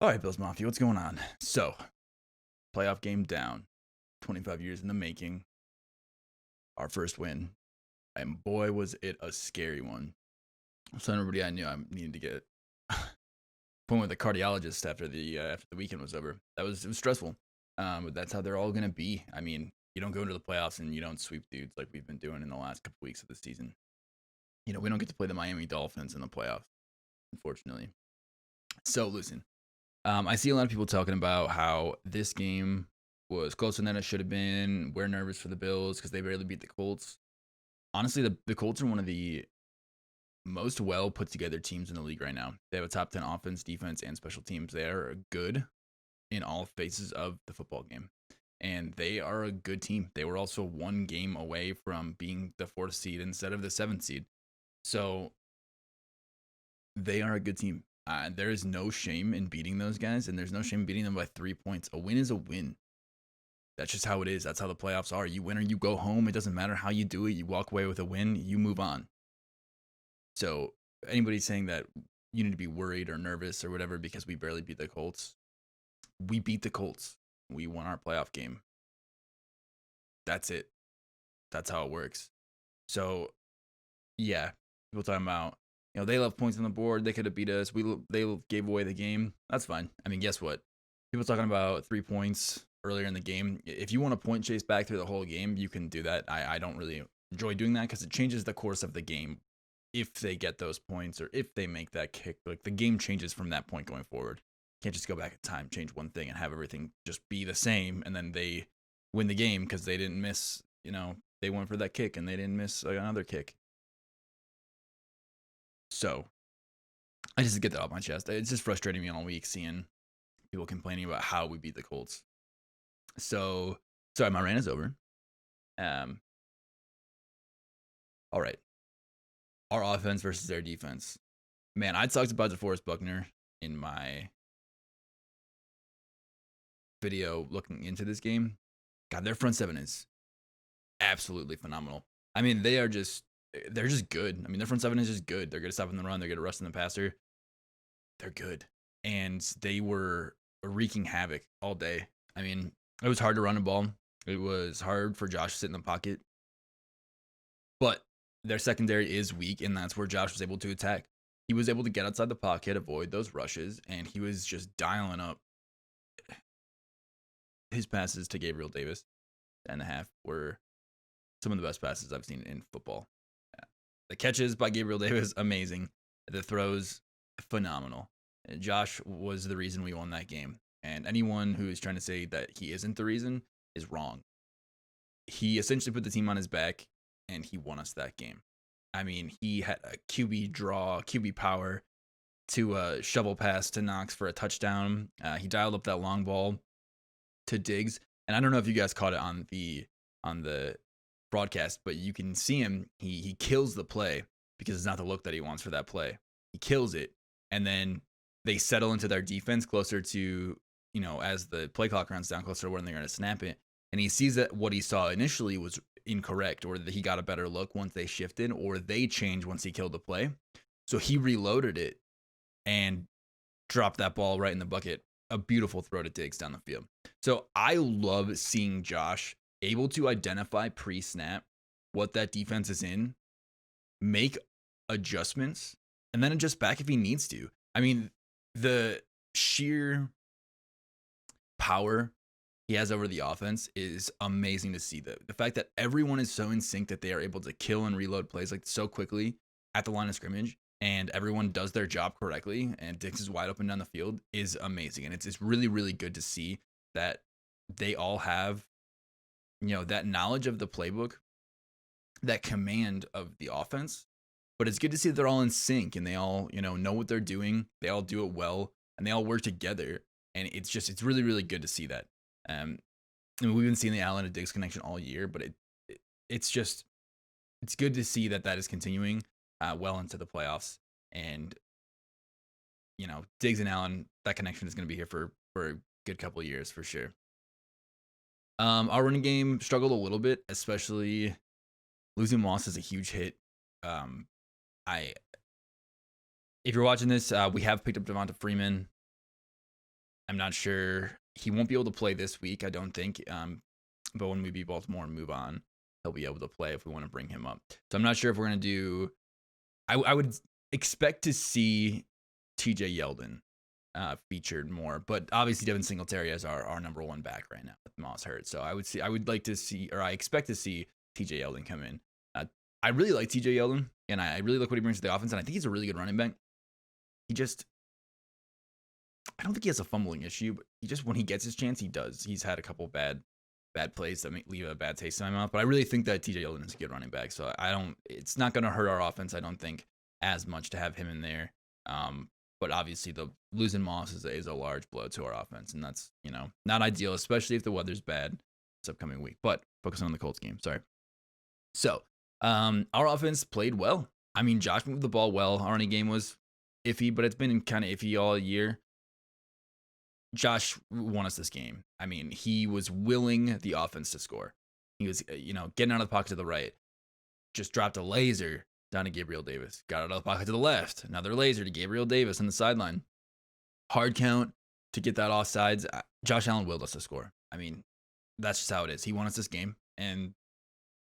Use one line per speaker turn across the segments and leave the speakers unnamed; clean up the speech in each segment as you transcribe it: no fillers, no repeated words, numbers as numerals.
All right, Bills Mafia, what's going on? So, playoff game down, 25 years in the making. Our first win, and boy, was it a scary one. So everybody I knew I needed to get point with a cardiologist after the weekend was over. It was stressful, but that's how they're all gonna be. I mean, you don't go into the playoffs and you don't sweep dudes like we've been doing in the last couple weeks of the season. We don't get to play the Miami Dolphins in the playoffs, unfortunately. So listen, I see a lot of people talking about how this game was closer than it should have been. We're nervous for the Bills because they barely beat the Colts. Honestly, the Colts are one of the most well put together teams in the league right now. They have a top 10 offense, defense, and special teams. They are good in all phases of the football game. And they are a good team. They were also one game away from being the fourth seed instead of the seventh seed. So they are a good team. There is no shame in beating those guys, and there's no shame in beating them by 3 points. A win is a win. That's just how it is. That's how the playoffs are. You win or you go home. It doesn't matter how you do it. You walk away with a win, you move on. So anybody saying that you need to be worried or nervous or whatever because we barely beat the Colts, we beat the Colts. We won our playoff game. That's it. That's how it works. So, yeah, people talking about, they left points on the board. They could have beat us. They gave away the game. That's fine. I mean, guess what? People talking about 3 points earlier in the game. If you want to point chase back through the whole game, you can do that. I don't really enjoy doing that because it changes the course of the game if they get those points or if they make that kick. Like, the game changes from that point going forward. You can't just go back in time, change one thing, and have everything just be the same, and then they win the game because they didn't miss, they went for that kick and they didn't miss another kick. So I just get that off my chest. It's just frustrating me all week seeing people complaining about how we beat the Colts. So, sorry, my rant is over. All right. Our offense versus their defense. Man, I talked about DeForest Buckner in my video looking into this game. God, their front seven is absolutely phenomenal. I mean, they're just good. I mean, their front seven is just good. They're good at stopping the run. They're good at arresting the passer. They're good. And they were wreaking havoc all day. I mean, it was hard to run a ball. It was hard for Josh to sit in the pocket. But their secondary is weak, and that's where Josh was able to attack. He was able to get outside the pocket, avoid those rushes, and he was just dialing up. His passes to Gabriel Davis and a half were some of the best passes I've seen in football. The catches by Gabriel Davis, amazing. The throws, phenomenal. And Josh was the reason we won that game. And anyone who is trying to say that he isn't the reason is wrong. He essentially put the team on his back, and he won us that game. I mean, he had a QB draw, QB power to a shovel pass to Knox for a touchdown. He dialed up that long ball to Diggs. And I don't know if you guys caught it on the broadcast, but you can see him. He kills the play because it's not the look that he wants for that play. He kills it, and then they settle into their defense closer to, as the play clock runs down, closer to when they're going to snap it. And he sees that what he saw initially was incorrect, or that he got a better look once they shifted, or they changed once he killed the play. So he reloaded it and dropped that ball right in the bucket. A beautiful throw to Diggs down the field. So I love seeing Josh able to identify pre-snap what that defense is in, make adjustments, and then adjust back if he needs to. I mean, the sheer power he has over the offense is amazing to see. The fact that everyone is so in sync that they are able to kill and reload plays like so quickly at the line of scrimmage, and everyone does their job correctly, and Diggs is wide open down the field is amazing. And it's really, really good to see that they all have, that knowledge of the playbook, that command of the offense. But it's good to see that they're all in sync and they all, know what they're doing. They all do it well and they all work together. And it's really, really good to see that. I mean, we've been seeing the Allen and Diggs connection all year, but it's good to see that is continuing well into the playoffs. And, Diggs and Allen, that connection is going to be here for a good couple of years for sure. Our running game struggled a little bit, especially losing Moss is a huge hit. If you're watching this, we have picked up Devonta Freeman. I'm not sure. He won't be able to play this week, I don't think. But when we beat Baltimore and move on, he'll be able to play if we want to bring him up. So I'm not sure if we're going to do. I would expect to see TJ Yeldon featured more, but obviously Devin Singletary is our number one back right now with Moss hurt. So I expect to see TJ Yeldon come in. I really like TJ Yeldon, and I really like what he brings to the offense, and I think he's a really good running back. I don't think he has a fumbling issue, but when he gets his chance, he does. He's had a couple bad plays that leave a bad taste in my mouth, but I really think that TJ Yeldon is a good running back. So it's not going to hurt our offense, I don't think, as much to have him in there. But obviously the losing Moss is a large blow to our offense, and that's, not ideal, especially if the weather's bad this upcoming week. But focusing on the Colts game, sorry. So, our offense played well. I mean, Josh moved the ball well. Our running game was iffy, but it's been kind of iffy all year. Josh won us this game. I mean, he was willing the offense to score. He was, getting out of the pocket to the right. Just dropped a laser down to Gabriel Davis. Got out of the pocket to the left. Another laser to Gabriel Davis on the sideline. Hard count to get that offsides. Josh Allen willed us to score. I mean, that's just how it is. He won us this game, and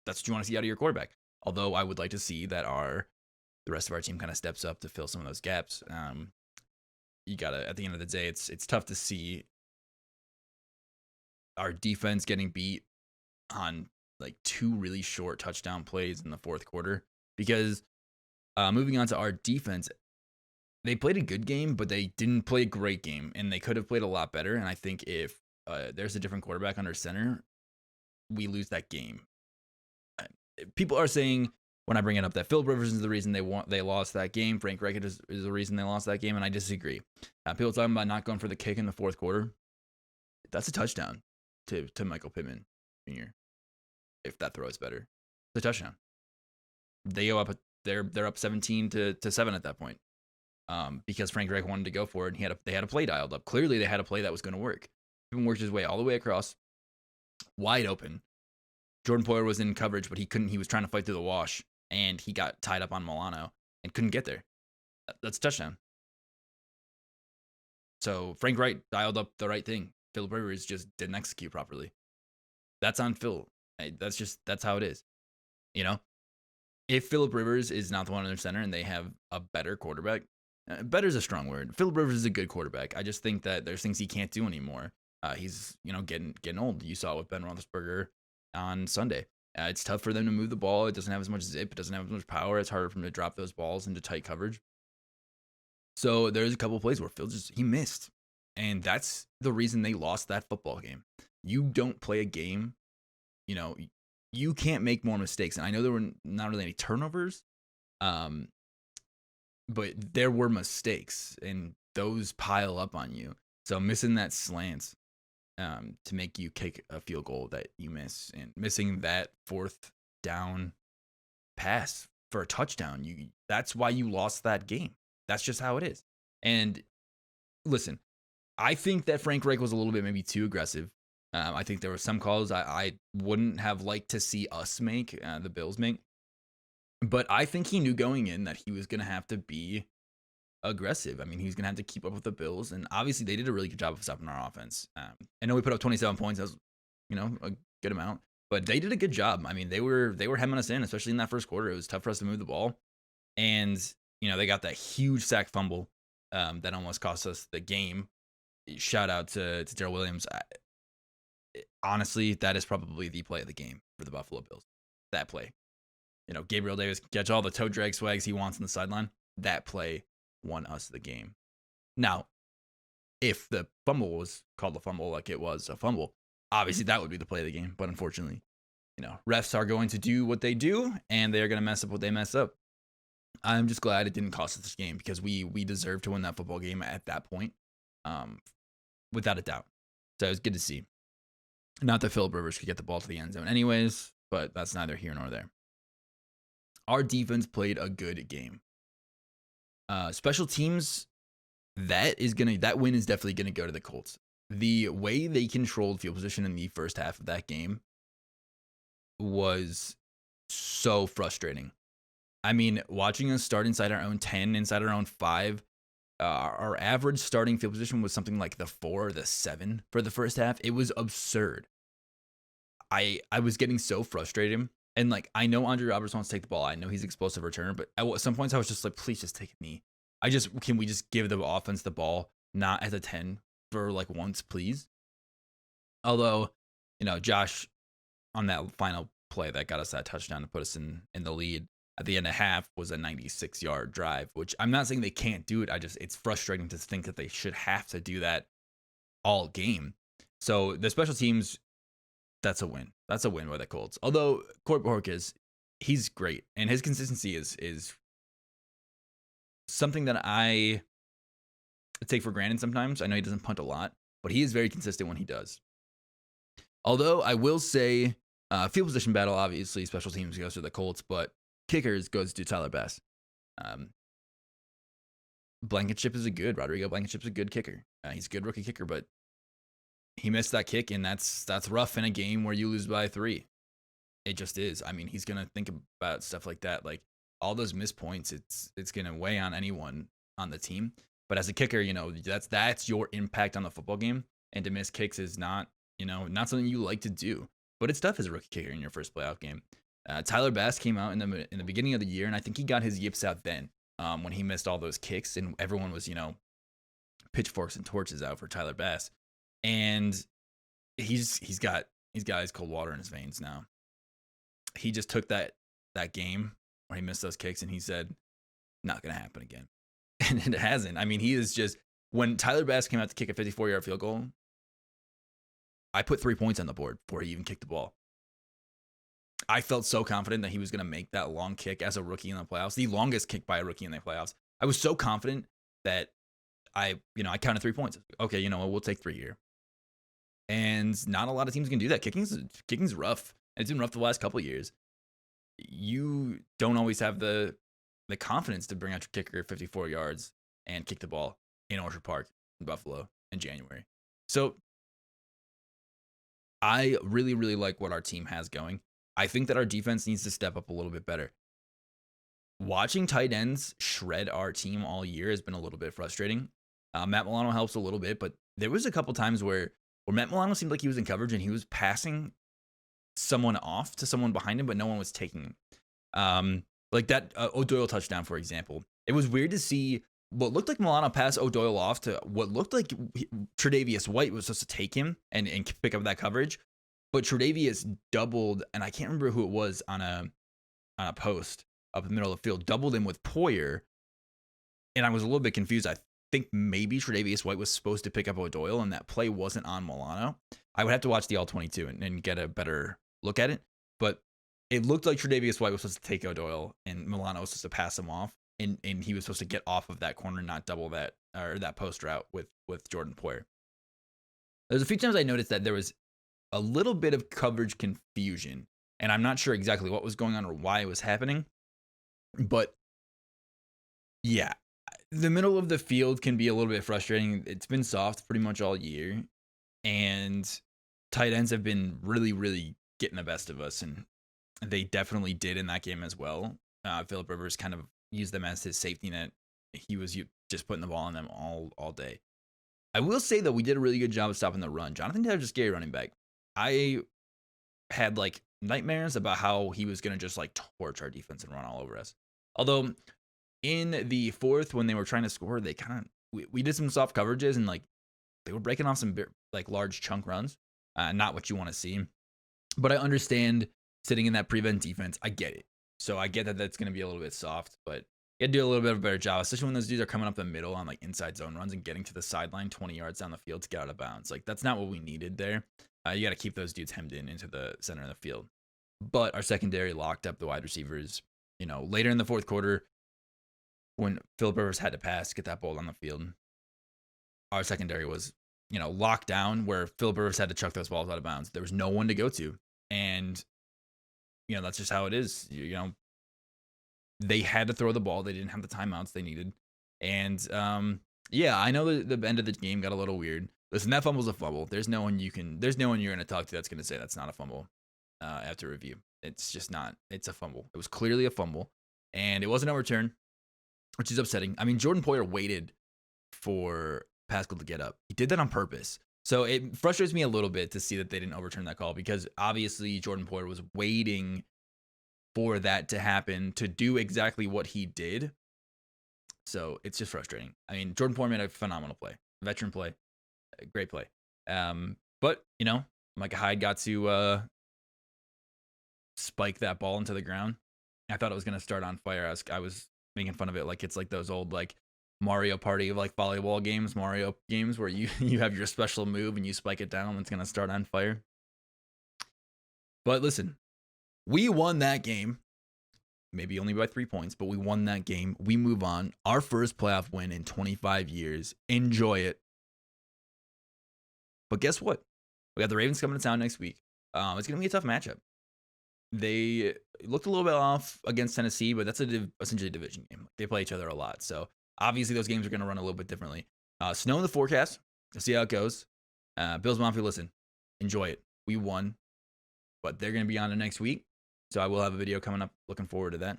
that's what you want to see out of your quarterback. Although I would like to see that the rest of our team kind of steps up to fill some of those gaps. You gotta, at the end of the day, it's tough to see our defense getting beat on like 2 really short touchdown plays in the fourth quarter. Because moving on to our defense, they played a good game, but they didn't play a great game, and they could have played a lot better. And I think if there's a different quarterback under center, we lose that game. People are saying, when I bring it up, that Philip Rivers is the reason they lost that game. Frank Reich is the reason they lost that game, and I disagree. People talking about not going for the kick in the fourth quarter. That's a touchdown to Michael Pittman Jr. If that throw is better, it's a touchdown. They go up. They're up 17-7 at that point, because Frank Reich wanted to go for it, and they had a play dialed up. Clearly, they had a play that was going to work. Pittman worked his way all the way across, wide open. Jordan Poyer was in coverage, but he couldn't. He was trying to fight through the wash, and he got tied up on Milano and couldn't get there. That's a touchdown. So Frank Wright dialed up the right thing. Philip Rivers just didn't execute properly. That's on Phil. That's how it is. If Philip Rivers is not the one under center and they have a better quarterback, better is a strong word. Philip Rivers is a good quarterback. I just think that there's things he can't do anymore. He's getting old. You saw it with Ben Roethlisberger on Sunday. It's tough for them to move the ball. It doesn't have as much zip. It doesn't have as much power. It's harder for him to drop those balls into tight coverage. So there's a couple of plays where Phil he missed. And that's the reason they lost that football game. You don't play a game, you can't make more mistakes. And I know there were not really any turnovers, but there were mistakes, and those pile up on you. So missing that slant to make you kick a field goal that you miss, and missing that fourth down pass for a touchdown, that's why you lost that game. That's just how it is. And listen, I think that Frank Reich was a little bit maybe too aggressive. I think there were some calls I wouldn't have liked to see us make, the Bills make. But I think he knew going in that he was going to have to be aggressive. I mean, he's going to have to keep up with the Bills. And obviously, they did a really good job of stopping our offense. I know we put up 27 points. That was, a good amount. But they did a good job. I mean, they were hemming us in, especially in that first quarter. It was tough for us to move the ball. And, they got that huge sack fumble that almost cost us the game. Shout out to Darrell Williams. Honestly, that is probably the play of the game for the Buffalo Bills. That play. Gabriel Davis catch all the toe drag swags he wants on the sideline. That play won us the game. Now, if the fumble was called a fumble like it was a fumble, obviously that would be the play of the game. But unfortunately, refs are going to do what they do, and they're going to mess up what they mess up. I'm just glad it didn't cost us this game, because we deserved to win that football game at that point, without a doubt. So it was good to see. Not that Philip Rivers could get the ball to the end zone anyways, but that's neither here nor there. Our defense played a good game. Special teams, that win is definitely going to go to the Colts. The way they controlled field position in the first half of that game was so frustrating. I mean, watching us start inside our own 10, inside our own 5, Our average starting field position was something like the 4 or the 7 for the first half. It was absurd. I was getting so frustrated. And like, I know Andre Roberts wants to take the ball. I know he's an explosive returner, but at some points I was just like, please just take a knee. Can we just give the offense the ball, not at the 10 for like once, please? Although, Josh on that final play that got us that touchdown to put us in the lead at the end of half was a 96-yard drive, which I'm not saying they can't do it. It's frustrating to think that they should have to do that all game. So the special teams, that's a win. That's a win by the Colts. Although Court Borges, he's great, and his consistency is something that I take for granted sometimes. I know he doesn't punt a lot, but he is very consistent when he does. Although I will say, field position battle, obviously, special teams goes to the Colts, but kickers goes to Tyler Bass. Rodrigo Blankenship's a good kicker. He's a good rookie kicker, but he missed that kick, and that's rough in a game where you lose by 3. It just is. I mean, he's gonna think about stuff like that, like all those missed points. It's gonna weigh on anyone on the team. But as a kicker, that's your impact on the football game, and to miss kicks is not something you like to do. But it's tough as a rookie kicker in your first playoff game. Tyler Bass came out in the beginning of the year, and I think he got his yips out then when he missed all those kicks, and everyone was pitchforks and torches out for Tyler Bass. And he's got ice cold water in his veins now. He just took that game where he missed those kicks, and he said, not going to happen again. And it hasn't. I mean, he is just, when Tyler Bass came out to kick a 54-yard field goal, I put 3 points on the board before he even kicked the ball. I felt so confident that he was going to make that long kick as a rookie in the playoffs, the longest kick by a rookie in the playoffs. I was so confident that I counted 3 points. Okay, we'll take 3 here. And not a lot of teams can do that. Kicking's rough. It's been rough the last couple of years. You don't always have the confidence to bring out your kicker 54 yards and kick the ball in Orchard Park in Buffalo in January. So I really, really like what our team has going. I think that our defense needs to step up a little bit better. Watching tight ends shred our team all year has been a little bit frustrating. Matt Milano helps a little bit, but there was a couple times where Matt Milano seemed like he was in coverage and he was passing someone off to someone behind him, but no one was taking him. Like that O'Doyle touchdown, for example. It was weird to see what looked like Milano pass O'Doyle off to what looked like Tre'Davious White was supposed to take him and pick up that coverage. But Tre'Davious doubled, and I can't remember who it was on a post up in the middle of the field, doubled him with Poyer. And I was a little bit confused. I think maybe Tre'Davious White was supposed to pick up O'Doyle, and that play wasn't on Milano. I would have to watch the all-22 and get a better look at it. But it looked like Tre'Davious White was supposed to take O'Doyle, and Milano was supposed to pass him off, and he was supposed to get off of that corner, not double that or that post route with Jordan Poyer. There's a few times I noticed that there was a little bit of coverage confusion, and I'm not sure exactly what was going on or why it was happening. But yeah, the middle of the field can be a little bit frustrating. It's been soft pretty much all year, and tight ends have been really, really getting the best of us, and they definitely did in that game as well. Phillip Rivers kind of used them as his safety net. He was just putting the ball on them all day. I will say, though, we did a really good job of stopping the run. Jonathan Taylor's a scary running back. I had like nightmares about how he was going to just like torch our defense and run all over us. Although in the fourth, when they were trying to score, they we did some soft coverages, and like they were breaking off some like large chunk runs. Not what you want to see. But I understand sitting in that prevent defense. I get it. So I get that that's going to be a little bit soft, but you got to do a little bit of a better job, especially when those dudes are coming up the middle on like inside zone runs and getting to the sideline 20 yards down the field to get out of bounds. Like that's not what we needed there. You got to keep those dudes hemmed into the center of the field. But our secondary locked up the wide receivers. Later in the fourth quarter, when Phillip Rivers had to pass, get that ball on the field, our secondary was, locked down where Phillip Rivers had to chuck those balls out of bounds. There was no one to go to. And, that's just how it is. They had to throw the ball. They didn't have the timeouts they needed. And, I know the end of the game got a little weird. Listen, that fumble's a fumble. There's no one you're going to talk to that's going to say that's not a fumble after review. It's just not. It's a fumble. It was clearly a fumble, and it wasn't overturned, which is upsetting. I mean, Jordan Poyer waited for Pascal to get up. He did that on purpose. So it frustrates me a little bit to see that they didn't overturn that call, because obviously Jordan Poyer was waiting for that to happen to do exactly what he did. So it's just frustrating. I mean, Jordan Poyer made a phenomenal play, veteran play, great play. But, Micah Hyde got to spike that ball into the ground. I thought it was going to start on fire. I was making fun of it like it's like those old Mario Party volleyball games, Mario games where you have your special move and you spike it down and it's going to start on fire. But listen, we won that game. Maybe only by 3 points, but we won that game. We move on. Our first playoff win in 25 years. Enjoy it. But guess what? We got the Ravens coming to town next week. It's going to be a tough matchup. They looked a little bit off against Tennessee, but that's essentially a division game. They play each other a lot. So obviously those games are going to run a little bit differently. Snow in the forecast. Let's see how it goes. Bills Mafia, listen, enjoy it. We won, but they're going to be on the next week. So I will have a video coming up. Looking forward to that.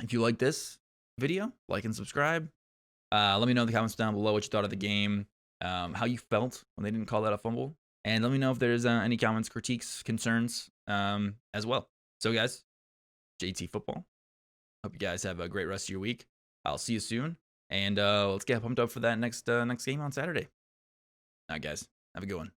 If you like this video, like and subscribe. Let me know in the comments down below what you thought of the game, how you felt when they didn't call that a fumble. And let me know if there's any comments, critiques, concerns as well. So guys, JT Football. Hope you guys have a great rest of your week. I'll see you soon. And let's get pumped up for that next game on Saturday. All right, guys. Have a good one.